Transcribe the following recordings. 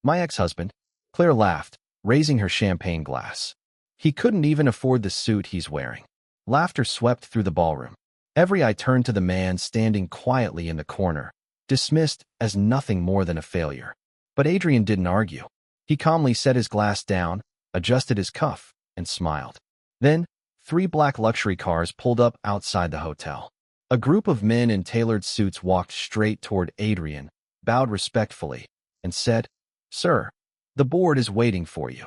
My ex-husband. Claire laughed, raising her champagne glass. He couldn't even afford the suit he's wearing. Laughter swept through the ballroom. Every eye turned to the man standing quietly in the corner, dismissed as nothing more than a failure. But Adrian didn't argue. He calmly set his glass down, adjusted his cuff, and smiled. Then, 3 black luxury cars pulled up outside the hotel. A group of men in tailored suits walked straight toward Adrian, bowed respectfully, and said, "Sir, the board is waiting for you."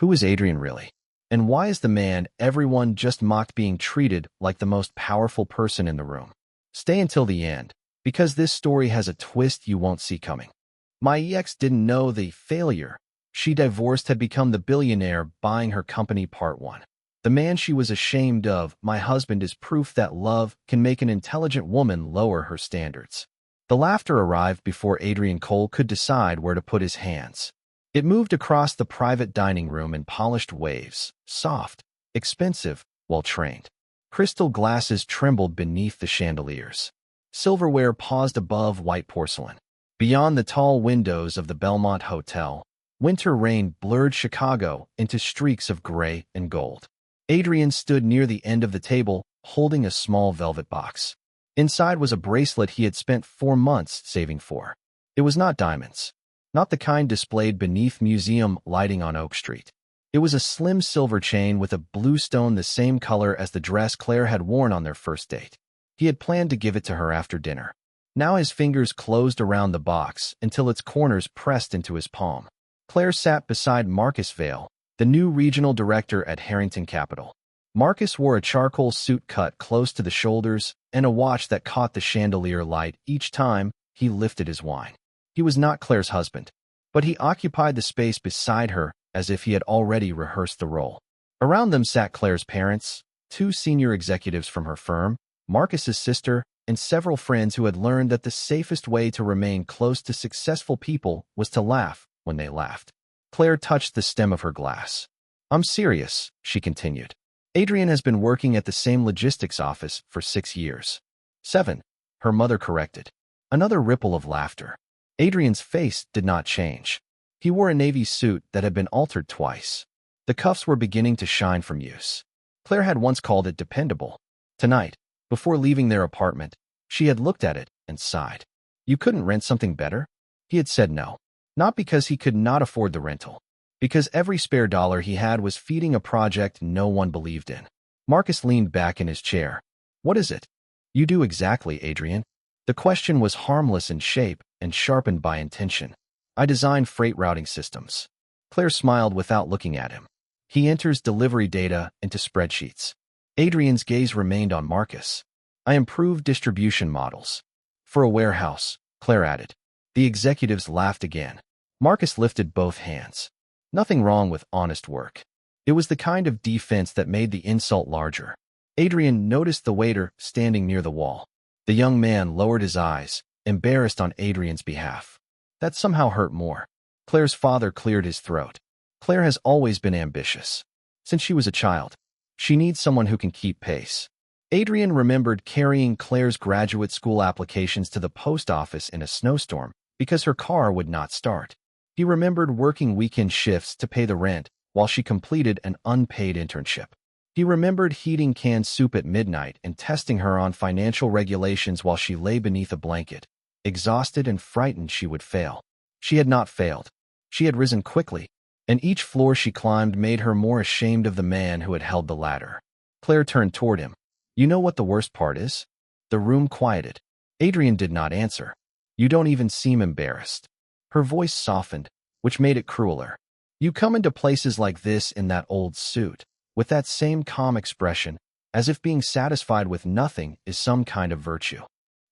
Who is Adrian really? And why is the man everyone just mocked being treated like the most powerful person in the room? Stay until the end, because this story has a twist you won't see coming. My ex didn't know the failure she divorced had become the billionaire buying her company. Part 1. The man she was ashamed of, my husband, is proof that love can make an intelligent woman lower her standards. The laughter arrived before Adrian Cole could decide where to put his hands. It moved across the private dining room in polished waves, soft, expensive, well-trained. Crystal glasses trembled beneath the chandeliers. Silverware paused above white porcelain. Beyond the tall windows of the Belmont Hotel, winter rain blurred Chicago into streaks of gray and gold. Adrian stood near the end of the table, holding a small velvet box. Inside was a bracelet he had spent 4 months saving for. It was not diamonds, not the kind displayed beneath museum lighting on Oak Street. It was a slim silver chain with a blue stone the same color as the dress Claire had worn on their first date. He had planned to give it to her after dinner. Now his fingers closed around the box until its corners pressed into his palm. Claire sat beside Marcus Vale, the new regional director at Harrington Capital. Marcus wore a charcoal suit cut close to the shoulders and a watch that caught the chandelier light each time he lifted his wine. He was not Claire's husband, but he occupied the space beside her as if he had already rehearsed the role. Around them sat Claire's parents, 2 senior executives from her firm, Marcus's sister, and several friends who had learned that the safest way to remain close to successful people was to laugh when they laughed. Claire touched the stem of her glass. "I'm serious," she continued. "Adrian has been working at the same logistics office for 6 years. 7, her mother corrected. Another ripple of laughter. Adrian's face did not change. He wore a navy suit that had been altered twice. The cuffs were beginning to shine from use. Claire had once called it dependable. Tonight, before leaving their apartment, she had looked at it and sighed. "You couldn't rent something better?" He had said no. Not because he could not afford the rental. Because every spare dollar he had was feeding a project no one believed in. Marcus leaned back in his chair. "What is it?" "You do exactly, Adrian." The question was harmless in shape and sharpened by intention. "I design freight routing systems." Claire smiled without looking at him. "He enters delivery data into spreadsheets." Adrian's gaze remained on Marcus. "I improve distribution models." "For a warehouse," Claire added. The executives laughed again. Marcus lifted both hands. Nothing wrong with honest work. It was the kind of defense that made the insult larger. Adrian noticed the waiter standing near the wall. The young man lowered his eyes, embarrassed on Adrian's behalf. That somehow hurt more. Claire's father cleared his throat. Claire has always been ambitious. Since she was a child. She needs someone who can keep pace. Adrian remembered carrying Claire's graduate school applications to the post office in a snowstorm because her car would not start. He remembered working weekend shifts to pay the rent while she completed an unpaid internship. He remembered heating canned soup at midnight and testing her on financial regulations while she lay beneath a blanket, exhausted and frightened she would fail. She had not failed. She had risen quickly, and each floor she climbed made her more ashamed of the man who had held the ladder. Claire turned toward him. "You know what the worst part is?" The room quieted. Adrian did not answer. "You don't even seem embarrassed." Her voice softened, which made it crueler. "You come into places like this in that old suit, with that same calm expression, as if being satisfied with nothing is some kind of virtue."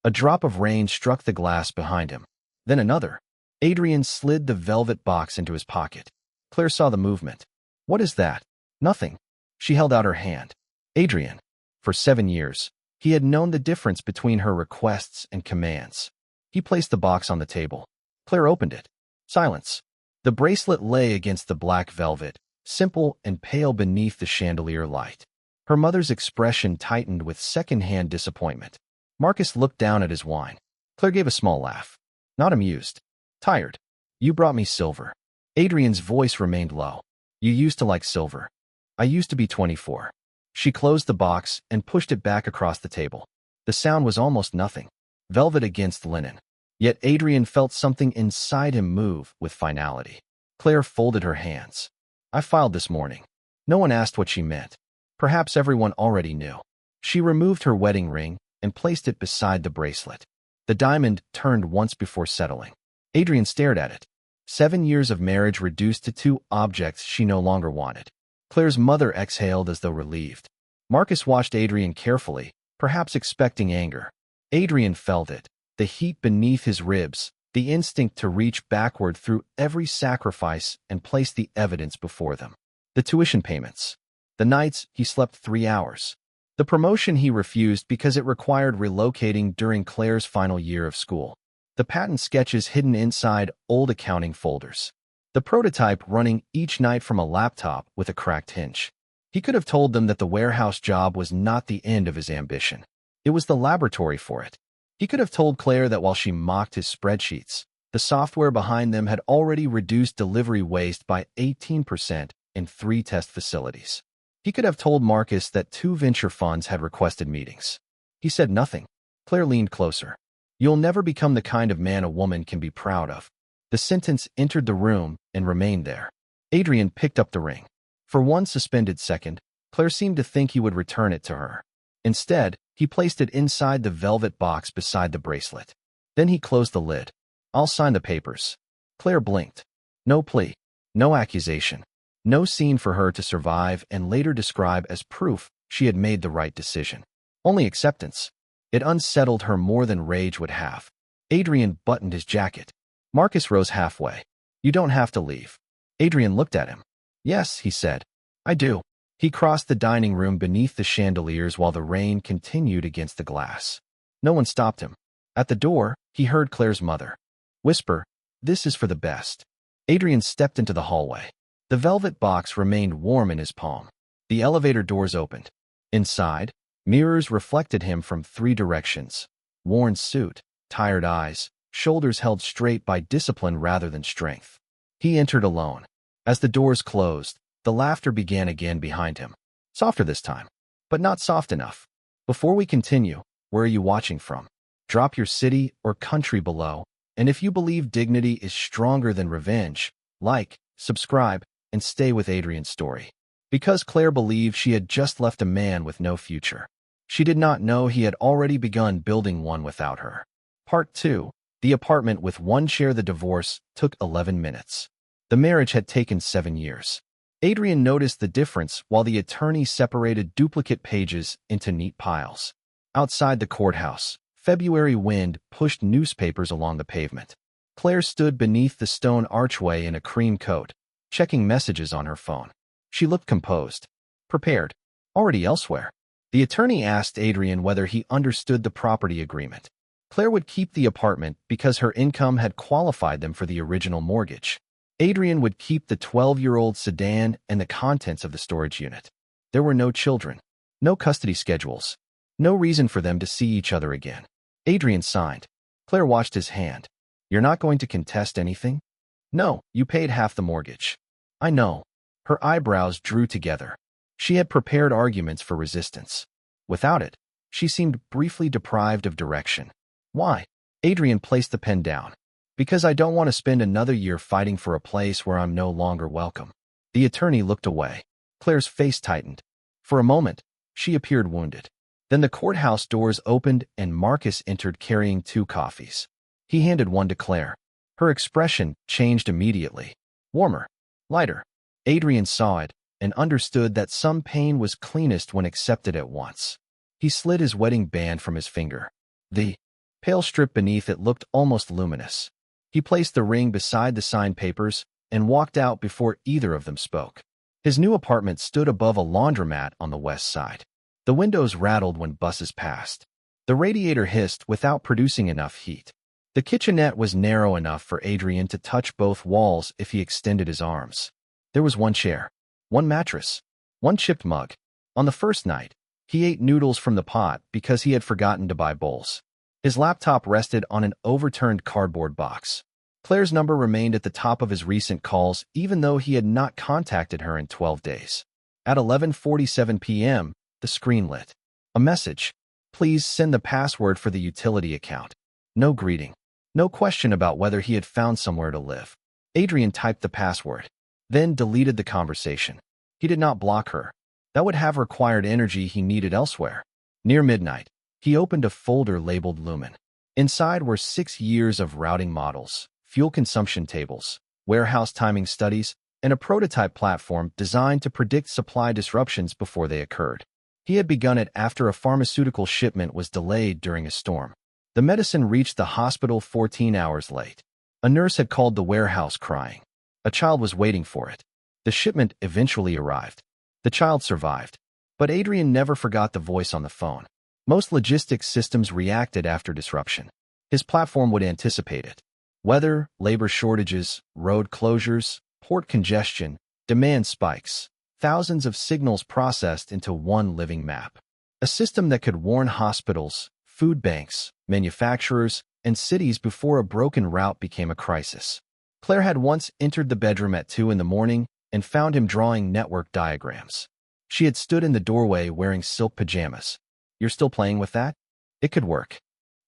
A drop of rain struck the glass behind him. Then another. Adrian slid the velvet box into his pocket. Claire saw the movement. "What is that?" "Nothing." She held out her hand. Adrian. For 7 years, he had known the difference between her requests and commands. He placed the box on the table. Claire opened it. Silence. The bracelet lay against the black velvet, simple and pale beneath the chandelier light. Her mother's expression tightened with second-hand disappointment. Marcus looked down at his wine. Claire gave a small laugh. Not amused. "Tired. You brought me silver." Adrian's voice remained low. You used to like silver. I used to be 24. She closed the box and pushed it back across the table. The sound was almost nothing. Velvet against linen. Yet Adrian felt something inside him move with finality. Claire folded her hands. I filed this morning. No one asked what she meant. Perhaps everyone already knew. She removed her wedding ring and placed it beside the bracelet. The diamond turned once before settling. Adrian stared at it. 7 years of marriage reduced to 2 objects she no longer wanted. Claire's mother exhaled as though relieved. Marcus watched Adrian carefully, perhaps expecting anger. Adrian felt it, the heat beneath his ribs, the instinct to reach backward through every sacrifice and place the evidence before them. The tuition payments. The nights he slept 3 hours. The promotion he refused because it required relocating during Claire's final year of school. The patent sketches hidden inside old accounting folders. The prototype running each night from a laptop with a cracked hinge. He could have told them that the warehouse job was not the end of his ambition. It was the laboratory for it. He could have told Claire that while she mocked his spreadsheets, the software behind them had already reduced delivery waste by 18% in 3 test facilities. He could have told Marcus that 2 venture funds had requested meetings. He said nothing. Claire leaned closer. You'll never become the kind of man a woman can be proud of. The sentence entered the room and remained there. Adrian picked up the ring. For one suspended second, Claire seemed to think he would return it to her. Instead, he placed it inside the velvet box beside the bracelet. Then he closed the lid. I'll sign the papers. Claire blinked. No plea. No accusation. No scene for her to survive and later describe as proof she had made the right decision. Only acceptance. It unsettled her more than rage would have. Adrian buttoned his jacket. Marcus rose halfway. You don't have to leave. Adrian looked at him. Yes, he said. I do. He crossed the dining room beneath the chandeliers while the rain continued against the glass. No one stopped him. At the door, he heard Claire's mother whisper, "This is for the best." Adrian stepped into the hallway. The velvet box remained warm in his palm. The elevator doors opened. Inside, mirrors reflected him from 3 directions. Worn suit, tired eyes, shoulders held straight by discipline rather than strength. He entered alone. As the doors closed, the laughter began again behind him. Softer this time, but not soft enough. Before we continue, where are you watching from? Drop your city or country below, and if you believe dignity is stronger than revenge, like, subscribe, and stay with Adrian's story. Because Claire believed she had just left a man with no future. She did not know he had already begun building one without her. Part 2. The apartment with 1 chair. The divorce took 11 minutes. The marriage had taken 7 years. Adrian noticed the difference while the attorney separated duplicate pages into neat piles. Outside the courthouse, February wind pushed newspapers along the pavement. Claire stood beneath the stone archway in a cream coat, checking messages on her phone. She looked composed, prepared, already elsewhere. The attorney asked Adrian whether he understood the property agreement. Claire would keep the apartment because her income had qualified them for the original mortgage. Adrian would keep the 12-year-old sedan and the contents of the storage unit. There were no children, no custody schedules, no reason for them to see each other again. Adrian signed. Claire watched his hand. You're not going to contest anything? No, you paid half the mortgage. I know. Her eyebrows drew together. She had prepared arguments for resistance. Without it, she seemed briefly deprived of direction. Why? Adrian placed the pen down. Because I don't want to spend another year fighting for a place where I'm no longer welcome. The attorney looked away. Claire's face tightened. For a moment, she appeared wounded. Then the courthouse doors opened and Marcus entered carrying 2 coffees. He handed one to Claire. Her expression changed immediately. Warmer. Lighter. Adrian saw it and understood that some pain was cleanest when accepted at once. He slid his wedding band from his finger. The pale strip beneath it looked almost luminous. He placed the ring beside the signed papers and walked out before either of them spoke. His new apartment stood above a laundromat on the west side. The windows rattled when buses passed. The radiator hissed without producing enough heat. The kitchenette was narrow enough for Adrian to touch both walls if he extended his arms. There was 1 chair, 1 mattress, 1 chipped mug. On the first night, he ate noodles from the pot because he had forgotten to buy bowls. His laptop rested on an overturned cardboard box. Claire's number remained at the top of his recent calls even though he had not contacted her in 12 days. At 11:47 p.m., the screen lit. A message. Please send the password for the utility account. No greeting. No question about whether he had found somewhere to live. Adrian typed the password, then deleted the conversation. He did not block her. That would have required energy he needed elsewhere. Near midnight, he opened a folder labeled Lumen. Inside were 6 years of routing models, fuel consumption tables, warehouse timing studies, and a prototype platform designed to predict supply disruptions before they occurred. He had begun it after a pharmaceutical shipment was delayed during a storm. The medicine reached the hospital 14 hours late. A nurse had called the warehouse crying. A child was waiting for it. The shipment eventually arrived. The child survived. But Adrian never forgot the voice on the phone. Most logistics systems reacted after disruption. His platform would anticipate it. Weather, labor shortages, road closures, port congestion, demand spikes. Thousands of signals processed into one living map. A system that could warn hospitals, food banks, manufacturers, and cities before a broken route became a crisis. Claire had once entered the bedroom at 2 in the morning and found him drawing network diagrams. She had stood in the doorway wearing silk pajamas. You're still playing with that? It could work.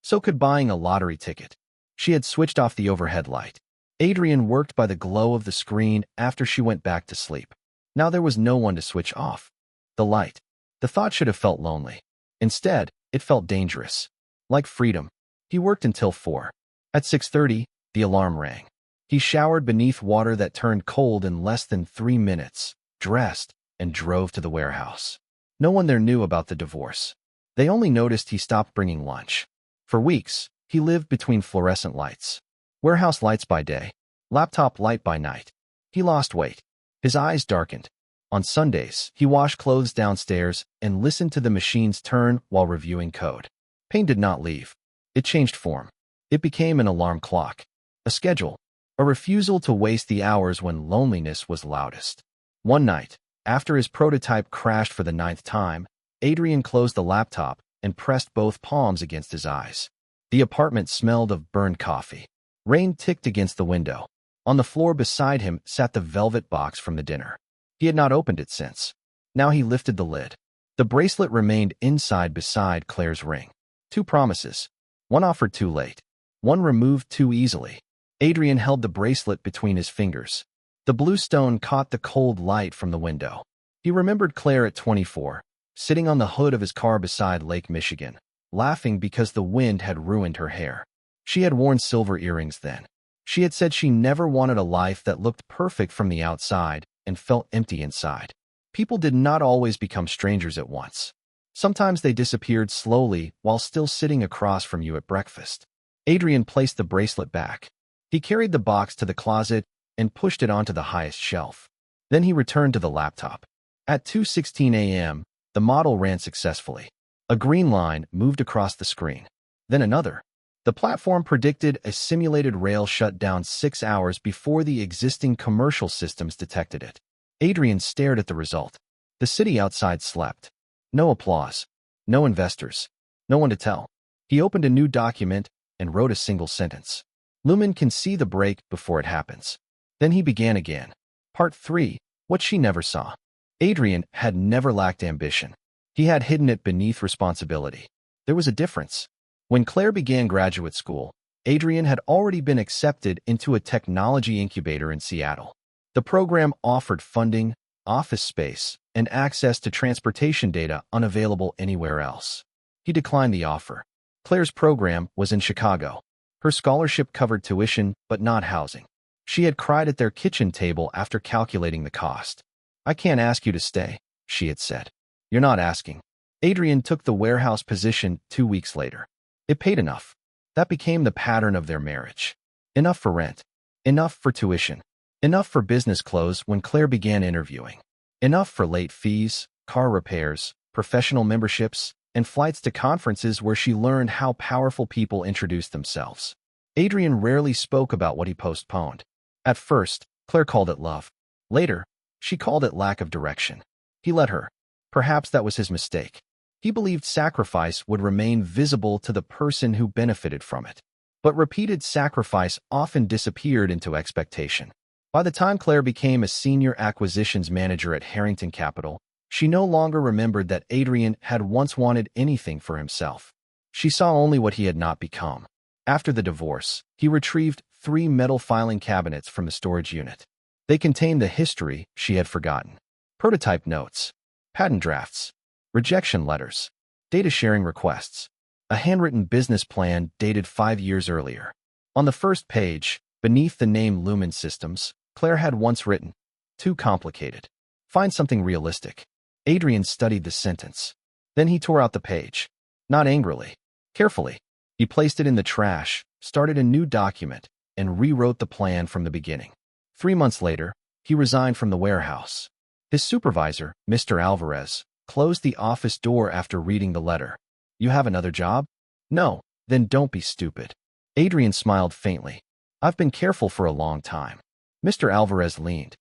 So could buying a lottery ticket. She had switched off the overhead light. Adrian worked by the glow of the screen after she went back to sleep. Now there was no one to switch off. The light. The thought should have felt lonely. Instead, it felt dangerous. Like freedom. He worked until 4. At 6:30, the alarm rang. He showered beneath water that turned cold in less than 3 minutes, dressed, and drove to the warehouse. No one there knew about the divorce. They only noticed he stopped bringing lunch. For weeks, he lived between fluorescent lights. Warehouse lights by day, laptop light by night. He lost weight. His eyes darkened. On Sundays, he washed clothes downstairs and listened to the machines turn while reviewing code. Pain did not leave. It changed form. It became an alarm clock, a schedule, a refusal to waste the hours when loneliness was loudest. One night, after his prototype crashed for the 9th time, Adrian closed the laptop and pressed both palms against his eyes. The apartment smelled of burned coffee. Rain ticked against the window. On the floor beside him sat the velvet box from the dinner. He had not opened it since. Now he lifted the lid. The bracelet remained inside beside Claire's ring. 2 promises. One offered too late. One removed too easily. Adrian held the bracelet between his fingers. The blue stone caught the cold light from the window. He remembered Claire at 24, sitting on the hood of his car beside Lake Michigan, laughing because the wind had ruined her hair. She had worn silver earrings then. She had said she never wanted a life that looked perfect from the outside and felt empty inside. People did not always become strangers at once. Sometimes they disappeared slowly while still sitting across from you at breakfast. Adrian placed the bracelet back. He carried the box to the closet and pushed it onto the highest shelf. Then he returned to the laptop. At 2:16 a.m., the model ran successfully. A green line moved across the screen. Then another. The platform predicted a simulated rail shut down 6 hours before the existing commercial systems detected it. Adrian stared at the result. The city outside slept. No applause. No investors. No one to tell. He opened a new document and wrote a single sentence. Lumen can see the break before it happens. Then he began again. Part 3. What she never saw. Adrian had never lacked ambition. He had hidden it beneath responsibility. There was a difference. When Claire began graduate school, Adrian had already been accepted into a technology incubator in Seattle. The program offered funding, office space, and access to transportation data unavailable anywhere else. He declined the offer. Claire's program was in Chicago. Her scholarship covered tuition, but not housing. She had cried at their kitchen table after calculating the cost. "I can't ask you to stay," she had said. "You're not asking." Adrian took the warehouse position 2 weeks later. It paid enough. That became the pattern of their marriage. Enough for rent. Enough for tuition. Enough for business clothes when Claire began interviewing. Enough for late fees, car repairs, professional memberships, and flights to conferences where she learned how powerful people introduced themselves. Adrian rarely spoke about what he postponed. At first, Claire called it love. Later, she called it lack of direction. He let her. Perhaps that was his mistake. He believed sacrifice would remain visible to the person who benefited from it. But repeated sacrifice often disappeared into expectation. By the time Claire became a senior acquisitions manager at Harrington Capital, she no longer remembered that Adrian had once wanted anything for himself. She saw only what he had not become. After the divorce, he retrieved 3 metal filing cabinets from the storage unit. They contained the history she had forgotten. Prototype notes, patent drafts, rejection letters, data sharing requests, a handwritten business plan dated 5 years earlier. On the first page, beneath the name Lumen Systems, Claire had once written, "Too complicated. Find something realistic." Adrian studied the sentence. Then he tore out the page. Not angrily, carefully. He placed it in the trash, started a new document, and rewrote the plan from the beginning. 3 months later, he resigned from the warehouse. His supervisor, Mr. Alvarez, closed the office door after reading the letter. "You have another job?" "No." "Then don't be stupid." Adrian smiled faintly. "I've been careful for a long time." Mr. Alvarez leaned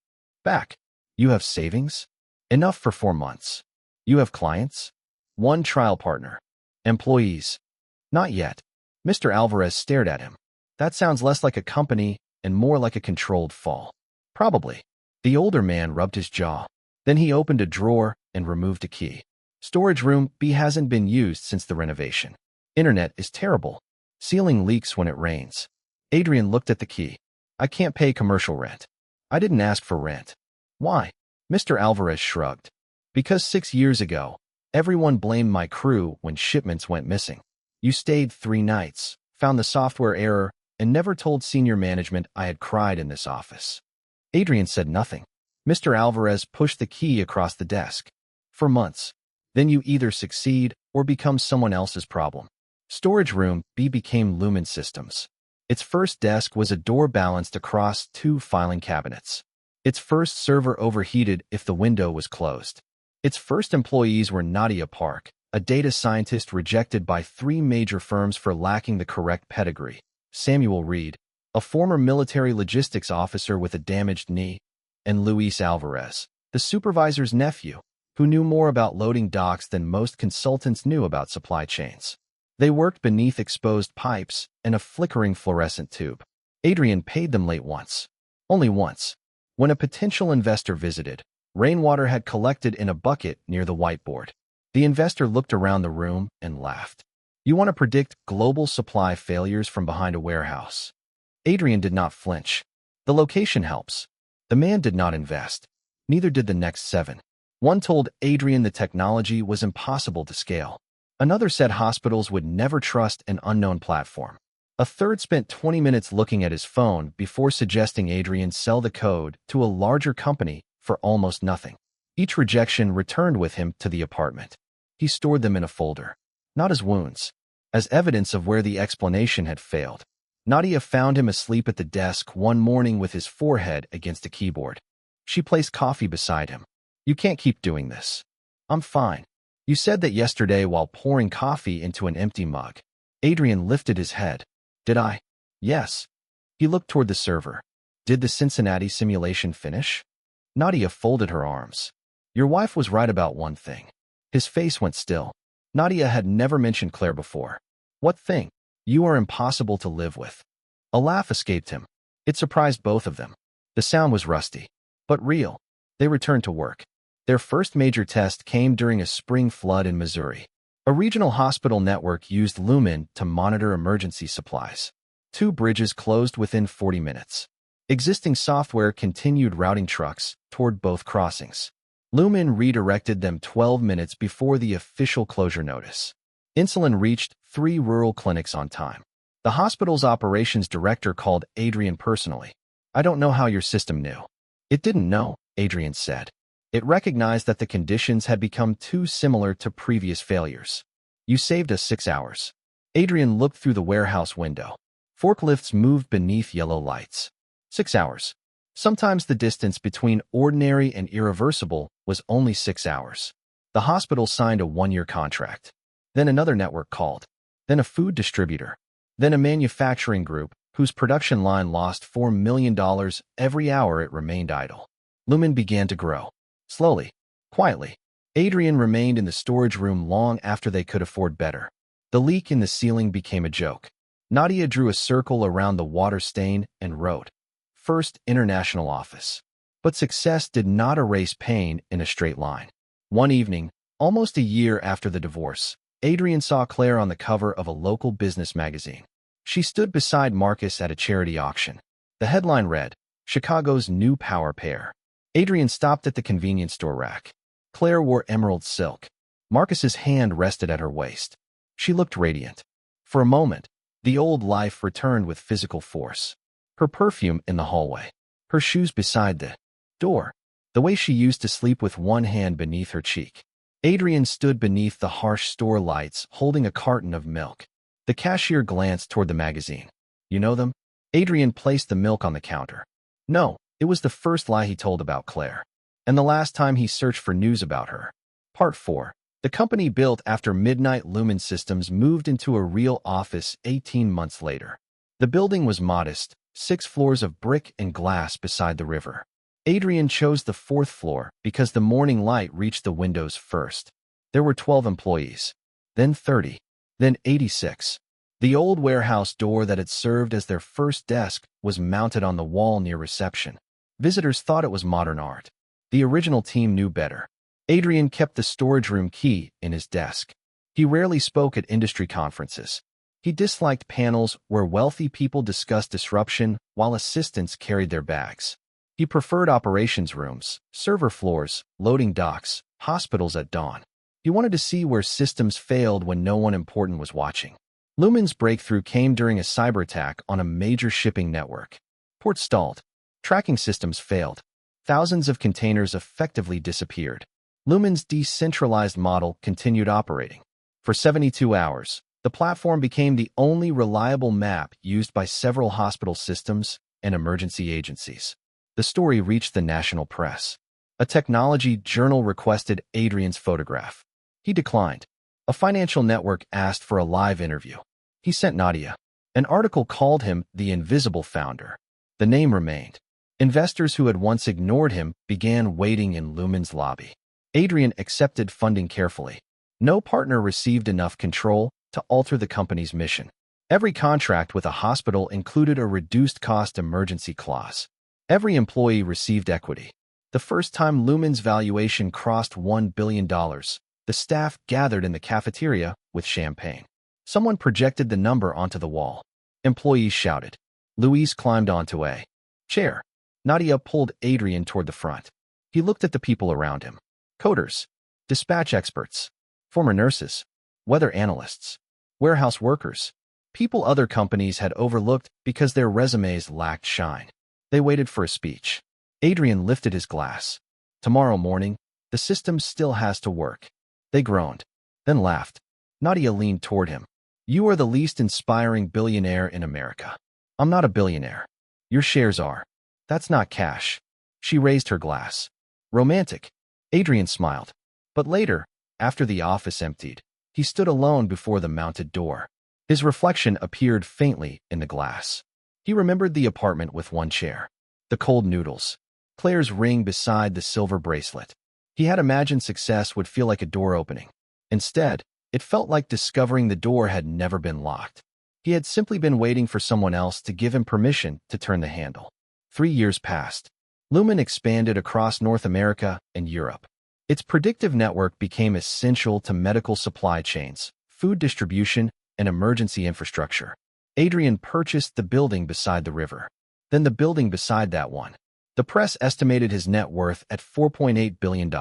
back. "You have savings?" "Enough for 4 months." "You have clients?" "1 trial partner." "Employees?" "Not yet." Mr. Alvarez stared at him. "That sounds less like a company and more like a controlled fall." "Probably." The older man rubbed his jaw. Then he opened a drawer and removed a key. "Storage room B hasn't been used since the renovation. Internet is terrible. Ceiling leaks when it rains." Adrian looked at the key. "I can't pay commercial rent." "I didn't ask for rent." "Why?" Mr. Alvarez shrugged. "Because 6 years ago, everyone blamed my crew when shipments went missing. You stayed 3 nights, found the software error, and never told senior management I had cried in this office." Adrian said nothing. Mr. Alvarez pushed the key across the desk. "For months. Then you either succeed or become someone else's problem." Storage room B became Lumen Systems. Its first desk was a door balanced across 2 filing cabinets. Its first server overheated if the window was closed. Its first employees were Nadia Park, a data scientist rejected by 3 major firms for lacking the correct pedigree, Samuel Reed, a former military logistics officer with a damaged knee, and Luis Alvarez, the supervisor's nephew, who knew more about loading docks than most consultants knew about supply chains. They worked beneath exposed pipes and a flickering fluorescent tube. Adrian paid them late once. Only once. When a potential investor visited, rainwater had collected in a bucket near the whiteboard. The investor looked around the room and laughed. "You want to predict global supply failures from behind a warehouse." Adrian did not flinch. "The location helps." The man did not invest. Neither did the next 7. One told Adrian the technology was impossible to scale. Another said hospitals would never trust an unknown platform. A third spent 20 minutes looking at his phone before suggesting Adrian sell the code to a larger company for almost nothing. Each rejection returned with him to the apartment. He stored them in a folder, not as wounds, as evidence of where the explanation had failed. Nadia found him asleep at the desk one morning with his forehead against a keyboard. She placed coffee beside him. "You can't keep doing this." "I'm fine." "You said that yesterday while pouring coffee into an empty mug." Adrian lifted his head. "Did I?" "Yes." He looked toward the server. "Did the Cincinnati simulation finish?" Nadia folded her arms. "Your wife was right about one thing." His face went still. Nadia had never mentioned Claire before. "What thing?" "You are impossible to live with." A laugh escaped him. It surprised both of them. The sound was rusty, but real. They returned to work. Their first major test came during a spring flood in Missouri. A regional hospital network used Lumen to monitor emergency supplies. 2 bridges closed within 40 minutes. Existing software continued routing trucks toward both crossings. Lumen redirected them 12 minutes before the official closure notice. Insulin reached 3 rural clinics on time. The hospital's operations director called Adrian personally. "I don't know how your system knew." "It didn't know," Adrian said. It recognized that the conditions had become too similar to previous failures. "You saved us 6 hours." Adrian looked through the warehouse window. Forklifts moved beneath yellow lights. 6 hours. Sometimes the distance between ordinary and irreversible was only 6 hours. The hospital signed a 1-year contract. Then another network called. Then a food distributor. Then a manufacturing group whose production line lost $4 million every hour it remained idle. Lumen began to grow. Slowly, quietly. Adrian remained in the storage room long after they could afford better. The leak in the ceiling became a joke. Nadia drew a circle around the water stain and wrote, "First International Office." But success did not erase pain in a straight line. One evening, almost a year after the divorce, Adrian saw Claire on the cover of a local business magazine. She stood beside Marcus at a charity auction. The headline read, "Chicago's New Power Pair." Adrian stopped at the convenience store rack. Claire wore emerald silk. Marcus's hand rested at her waist. She looked radiant. For a moment, the old life returned with physical force. Her perfume in the hallway. Her shoes beside the door. The way she used to sleep with one hand beneath her cheek. Adrian stood beneath the harsh store lights, holding a carton of milk. The cashier glanced toward the magazine. "You know them?" Adrian placed the milk on the counter. No, it was the first lie he told about Claire. And the last time he searched for news about her. Part 4. The company built after midnight Lumen Systems moved into a real office 18 months later. The building was modest, 6 floors of brick and glass beside the river. Adrian chose the 4th floor because the morning light reached the windows first. There were 12 employees, then 30, then 86. The old warehouse door that had served as their first desk was mounted on the wall near reception. Visitors thought it was modern art. The original team knew better. Adrian kept the storage room key in his desk. He rarely spoke at industry conferences. He disliked panels where wealthy people discussed disruption while assistants carried their bags. He preferred operations rooms, server floors, loading docks, hospitals at dawn. He wanted to see where systems failed when no one important was watching. Lumen's breakthrough came during a cyber attack on a major shipping network. Ports stalled. Tracking systems failed. Thousands of containers effectively disappeared. Lumen's decentralized model continued operating. For 72 hours, the platform became the only reliable map used by several hospital systems and emergency agencies. The story reached the national press. A technology journal requested Adrian's photograph. He declined. A financial network asked for a live interview. He sent Nadia. An article called him the invisible founder. The name remained. Investors who had once ignored him began waiting in Lumen's lobby. Adrian accepted funding carefully. No partner received enough control to alter the company's mission. Every contract with a hospital included a reduced-cost emergency clause. Every employee received equity. The first time Lumen's valuation crossed $1 billion, the staff gathered in the cafeteria with champagne. Someone projected the number onto the wall. Employees shouted. Luis climbed onto a chair. Nadia pulled Adrian toward the front. He looked at the people around him. Coders, dispatch experts, former nurses, weather analysts, warehouse workers, people other companies had overlooked because their resumes lacked shine. They waited for a speech. Adrian lifted his glass. Tomorrow morning, the system still has to work. They groaned, then laughed. Nadia leaned toward him. You are the least inspiring billionaire in America. I'm not a billionaire. Your shares are. That's not cash. She raised her glass. Romantic. Adrian smiled. But later, after the office emptied, he stood alone before the mounted door. His reflection appeared faintly in the glass. He remembered the apartment with one chair. The cold noodles. Claire's ring beside the silver bracelet. He had imagined success would feel like a door opening. Instead, it felt like discovering the door had never been locked. He had simply been waiting for someone else to give him permission to turn the handle. 3 years passed. Lumen expanded across North America and Europe. Its predictive network became essential to medical supply chains, food distribution, and emergency infrastructure. Adrian purchased the building beside the river. Then the building beside that one. The press estimated his net worth at $4.8 billion.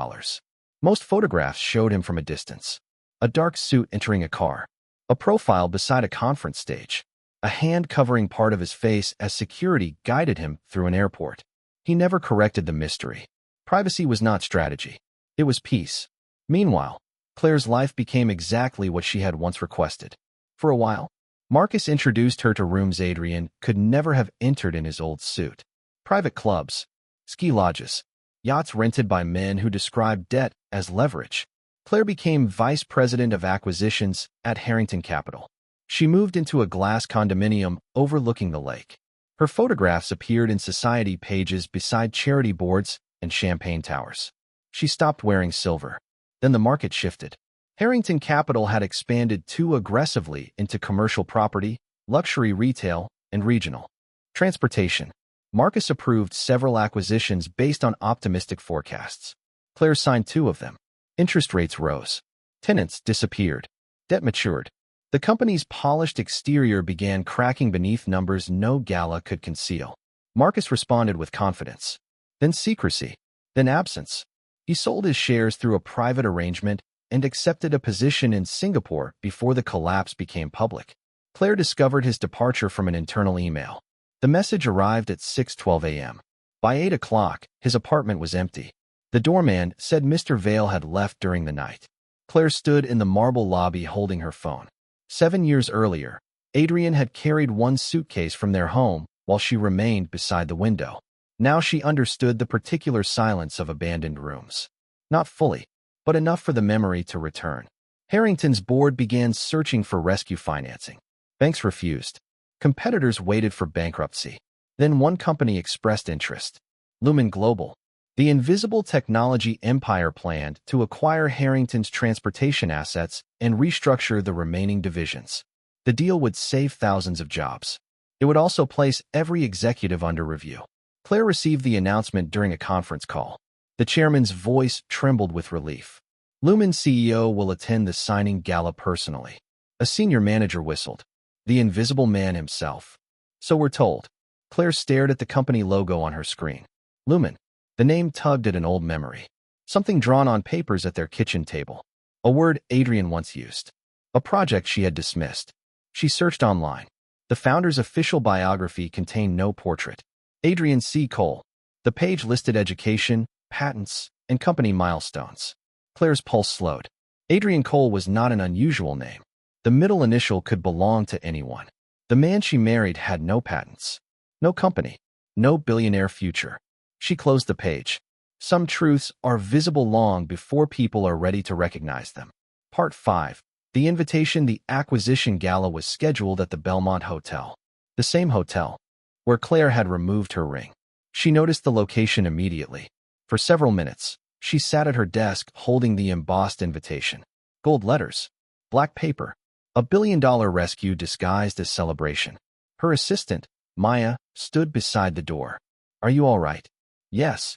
Most photographs showed him from a distance. A dark suit entering a car. A profile beside a conference stage. A hand covering part of his face as security guided him through an airport. He never corrected the mystery. Privacy was not strategy. It was peace. Meanwhile, Claire's life became exactly what she had once requested. For a while, Marcus introduced her to rooms Adrian could never have entered in his old suit. Private clubs, ski lodges, yachts rented by men who described debt as leverage. Claire became vice president of acquisitions at Harrington Capital. She moved into a glass condominium overlooking the lake. Her photographs appeared in society pages beside charity boards and champagne towers. She stopped wearing silver. Then the market shifted. Harrington Capital had expanded too aggressively into commercial property, luxury retail, and regional. Transportation. Marcus approved several acquisitions based on optimistic forecasts. Claire signed 2 of them. Interest rates rose. Tenants disappeared. Debt matured. The company's polished exterior began cracking beneath numbers no gala could conceal. Marcus responded with confidence. Then secrecy. Then absence. He sold his shares through a private arrangement and accepted a position in Singapore before the collapse became public. Claire discovered his departure from an internal email. The message arrived at 6:12 a.m. By 8 o'clock, his apartment was empty. The doorman said Mr. Vale had left during the night. Claire stood in the marble lobby holding her phone. 7 years earlier, Adrian had carried one suitcase from their home while she remained beside the window. Now she understood the particular silence of abandoned rooms. Not fully, but enough for the memory to return. Harrington's board began searching for rescue financing. Banks refused. Competitors waited for bankruptcy. Then one company expressed interest. Lumen Global. The invisible technology empire planned to acquire Harrington's transportation assets and restructure the remaining divisions. The deal would save thousands of jobs. It would also place every executive under review. Claire received the announcement during a conference call. The chairman's voice trembled with relief. Lumen's CEO will attend the signing gala personally. A senior manager whistled. The invisible man himself. So we're told. Claire stared at the company logo on her screen. Lumen. The name tugged at an old memory. Something drawn on papers at their kitchen table. A word Adrian once used. A project she had dismissed. She searched online. The founder's official biography contained no portrait. Adrian C. Cole. The page listed education, patents, and company milestones. Claire's pulse slowed. Adrian Cole was not an unusual name. The middle initial could belong to anyone. The man she married had no patents. No company. No billionaire future. She closed the page. Some truths are visible long before people are ready to recognize them. Part 5. The invitation. The acquisition gala was scheduled at the Belmont Hotel. The same hotel where Claire had removed her ring. She noticed the location immediately. For several minutes, she sat at her desk holding the embossed invitation. Gold letters. Black paper. A billion-dollar rescue disguised as celebration. Her assistant, Maya, stood beside the door. Are you all right? Yes.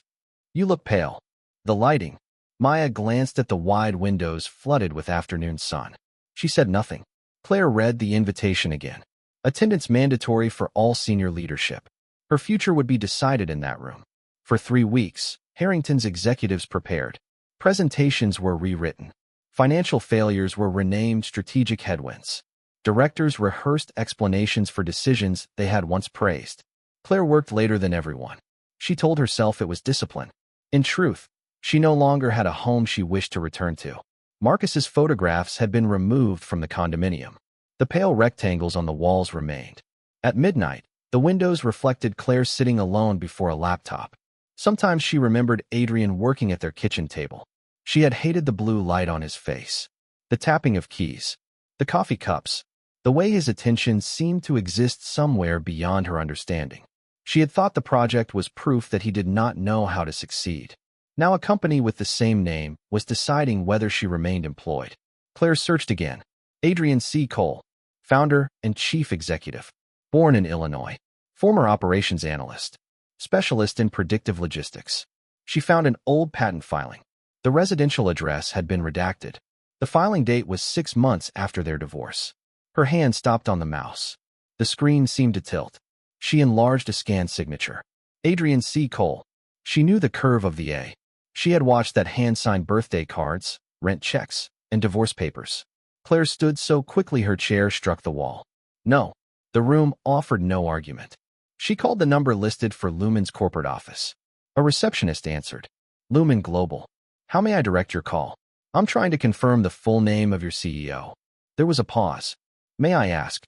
You look pale. The lighting. Maya glanced at the wide windows flooded with afternoon sun. She said nothing. Claire read the invitation again. Attendance mandatory for all senior leadership. Her future would be decided in that room. For 3 weeks, Harrington's executives prepared. Presentations were rewritten. Financial failures were renamed strategic headwinds. Directors rehearsed explanations for decisions they had once praised. Claire worked later than everyone. She told herself it was discipline. In truth, she no longer had a home she wished to return to. Marcus's photographs had been removed from the condominium. The pale rectangles on the walls remained. At midnight, the windows reflected Claire sitting alone before a laptop. Sometimes she remembered Adrian working at their kitchen table. She had hated the blue light on his face, the tapping of keys, the coffee cups, the way his attention seemed to exist somewhere beyond her understanding. She had thought the project was proof that he did not know how to succeed. Now a company with the same name was deciding whether she remained employed. Claire searched again. Adrian C. Cole, founder and chief executive. Born in Illinois. Former operations analyst. Specialist in predictive logistics. She found an old patent filing. The residential address had been redacted. The filing date was 6 months after their divorce. Her hand stopped on the mouse. The screen seemed to tilt. She enlarged a scanned signature. Adrian C. Cole. She knew the curve of the A. She had watched that hand-signed birthday cards, rent checks, and divorce papers. Claire stood so quickly her chair struck the wall. No. The room offered no argument. She called the number listed for Lumen's corporate office. A receptionist answered. Lumen Global. How may I direct your call? I'm trying to confirm the full name of your CEO. There was a pause. May I ask?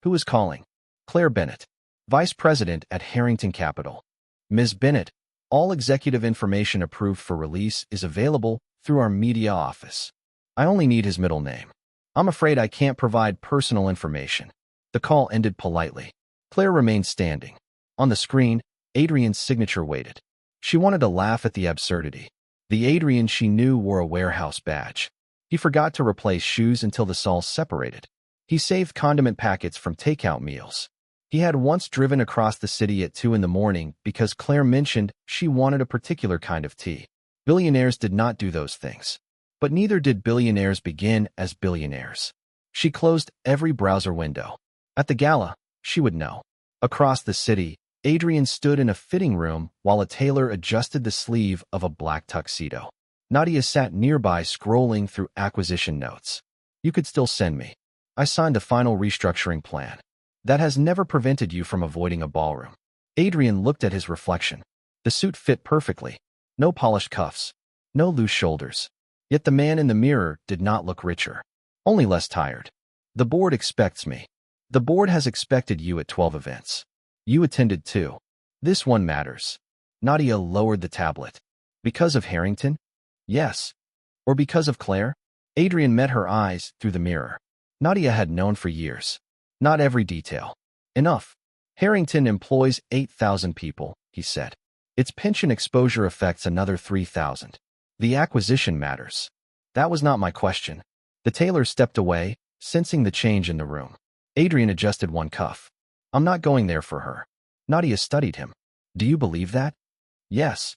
Who is calling? Claire Bennett, Vice President at Harrington Capital. Ms. Bennett, all executive information approved for release is available through our media office. I only need his middle name. I'm afraid I can't provide personal information. The call ended politely. Claire remained standing. On the screen, Adrian's signature waited. She wanted to laugh at the absurdity. The Adrian she knew wore a warehouse badge. He forgot to replace shoes until the soles separated. He saved condiment packets from takeout meals. He had once driven across the city at 2 in the morning because Claire mentioned she wanted a particular kind of tea. Billionaires did not do those things. But neither did billionaires begin as billionaires. She closed every browser window. At the gala, she would know. Across the city, Adrian stood in a fitting room while a tailor adjusted the sleeve of a black tuxedo. Nadia sat nearby scrolling through acquisition notes. You could still send me. I signed a final restructuring plan. That has never prevented you from avoiding a ballroom. Adrian looked at his reflection. The suit fit perfectly. No polished cuffs. No loose shoulders. Yet the man in the mirror did not look richer. Only less tired. The board expects me. The board has expected you at 12 events. You attended 2. This one matters. Nadia lowered the tablet. Because of Harrington? Yes. Or because of Claire? Adrian met her eyes through the mirror. Nadia had known for years. Not every detail. Enough. Harrington employs 8,000 people, he said. Its pension exposure affects another 3,000. The acquisition matters. That was not my question. The tailor stepped away, sensing the change in the room. Adrian adjusted one cuff. I'm not going there for her. Nadia studied him. Do you believe that? Yes.